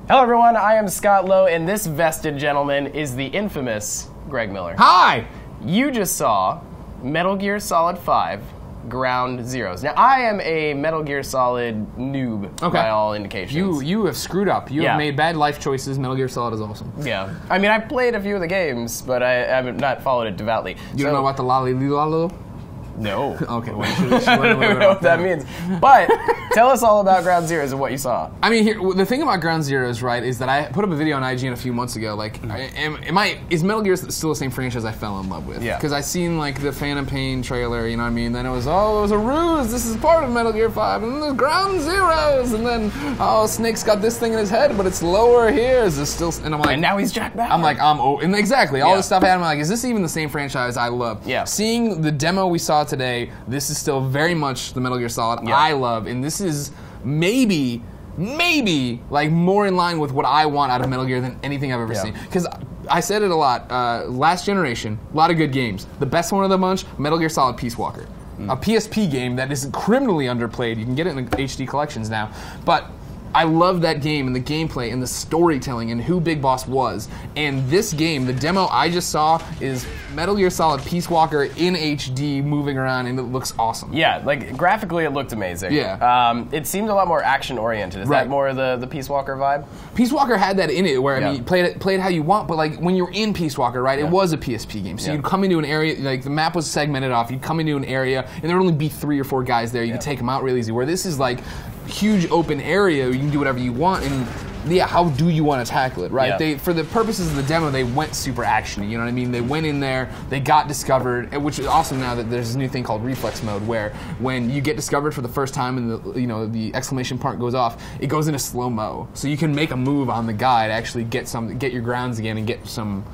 Hello everyone, I am Scott Lowe, and this vested gentleman is the infamous Greg Miller. Hi! You just saw Metal Gear Solid 5 Ground Zeroes. Now, I am a Metal Gear Solid noob, by all indications. You have screwed up. You have made bad life choices. Metal Gear Solid is awesome. Yeah. I mean, I played a few of the games, but I have not followed it devoutly. You don't know about the Lolly? No. Okay, well, I don't even know what that means. But tell us all about Ground Zeroes and what you saw. I mean, the thing about Ground Zeroes, right, is that I put up a video on IGN a few months ago. Like, is Metal Gear still the same franchise I fell in love with? Yeah. Because I seen like the Phantom Pain trailer, you know what I mean? Then it was a ruse. This is part of Metal Gear 5, and then there's Ground Zeroes, and then Snake's got this thing in his head, but it's lower here. Is this still? And I'm like, and now he's Jack Bauer. I'm like, and exactly all this stuff I had. I'm like, is this even the same franchise I love? Yeah. Seeing the demo we saw today, this is still very much the Metal Gear Solid I love, and this is maybe like more in line with what I want out of Metal Gear than anything I've ever seen. Because I said it a lot. Last generation, a lot of good games. The best one of the bunch, Metal Gear Solid Peace Walker, a PSP game that is criminally underplayed. You can get it in the HD collections now, but I love that game and the gameplay and the storytelling and who Big Boss was. And this game, the demo I just saw, is Metal Gear Solid Peace Walker in HD moving around, and it looks awesome. Yeah, like graphically it looked amazing. Yeah. It seemed a lot more action oriented. Is that more the Peace Walker vibe? Peace Walker had that in it where I mean, you played it how you want, but like when you're in Peace Walker, right, it was a PSP game. So you'd come into an area, like the map was segmented off, you'd come into an area and there would only be 3 or 4 guys there. You could take them out really easy. Where this is like huge open area, you can do whatever you want, and how do you want to tackle it, right? Yeah. For the purposes of the demo, they went super actiony, you know what I mean? They went in there, they got discovered, which is awesome now that there's this new thing called reflex mode, where when you get discovered for the first time and the exclamation part goes off, it goes into slow-mo. So you can make a move on the guy to actually get your grounds again and get some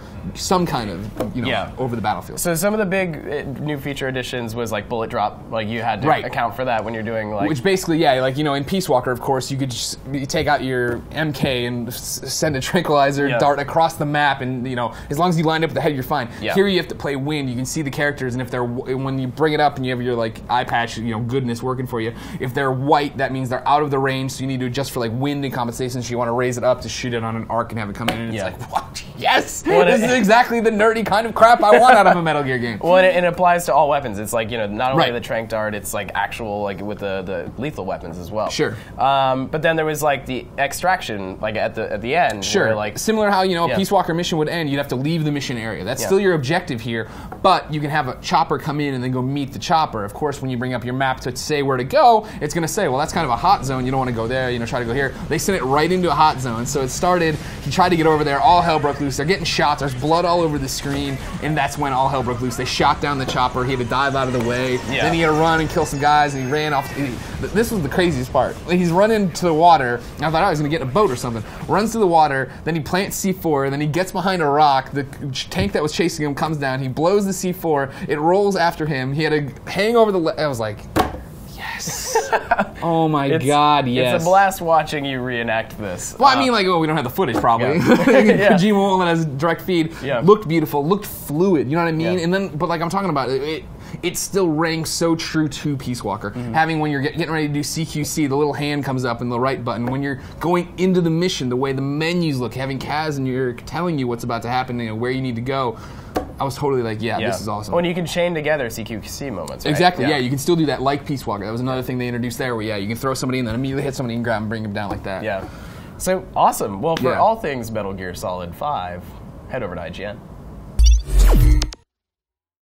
kind of, over the battlefield. So some of the big new feature additions was like bullet drop, like you had to account for that when you're doing like... Which basically, in Peace Walker, of course, you could just take out your MK and send a tranquilizer dart across the map, and as long as you line up with the head, you're fine. Here you have to play wind. You can see the characters, and if they're when you bring it up and you have your like eye patch, goodness working for you. If they're white, that means they're out of the range, so you need to adjust for like wind and compensation. So you want to raise it up to shoot it on an arc and have it come in. And it's like, what? Yes, this is exactly the nerdy kind of crap I want out of a Metal Gear game. Well, and it applies to all weapons. It's like not only the tranq dart, it's like actual like with the lethal weapons as well. Sure. But then there was like the extraction, like at the end. Sure. Where, like, similar how a Peace Walker mission would end, you'd have to leave the mission area. That's still your objective here, but you can have a chopper come in and then go meet the chopper. Of course, when you bring up your map to say where to go, it's going to say, well, that's kind of a hot zone. You don't want to go there. Try to go here. They sent it right into a hot zone. So it started. He tried to get over there. All hell broke loose. They're getting shots. There's blood all over the screen, and that's when all hell broke loose. They shot down the chopper. He had to dive out of the way. Yeah. Then he had to run and kill some guys, and he ran off. This was the craziest part. He's running to the water. And I thought, he was going to get in a boat or something. Runs to the water. Then he plants C4. Then he gets behind a rock. The tank that was chasing him comes down. He blows the C4. It rolls after him. He had to hang over the. I was like, yes. Oh my God, yes. It's a blast watching you reenact this. Well, I mean, we don't have the footage probably. Kojima won't let us direct feed. Looked beautiful, looked fluid. You know what I mean? And then, but like I'm talking about, it still rang so true to Peace Walker. Having when you're getting ready to do CQC, the little hand comes up in the right button. When you're going into the mission, the way the menus look, having Kaz and you're telling you what's about to happen and where you need to go. I was totally like, this is awesome. When you can chain together CQC moments, right? Exactly, you can still do that like Peace Walker. That was another thing they introduced there where, you can throw somebody and then immediately hit somebody and grab and bring them down like that. Yeah. So, awesome. Well, for all things Metal Gear Solid 5, head over to IGN.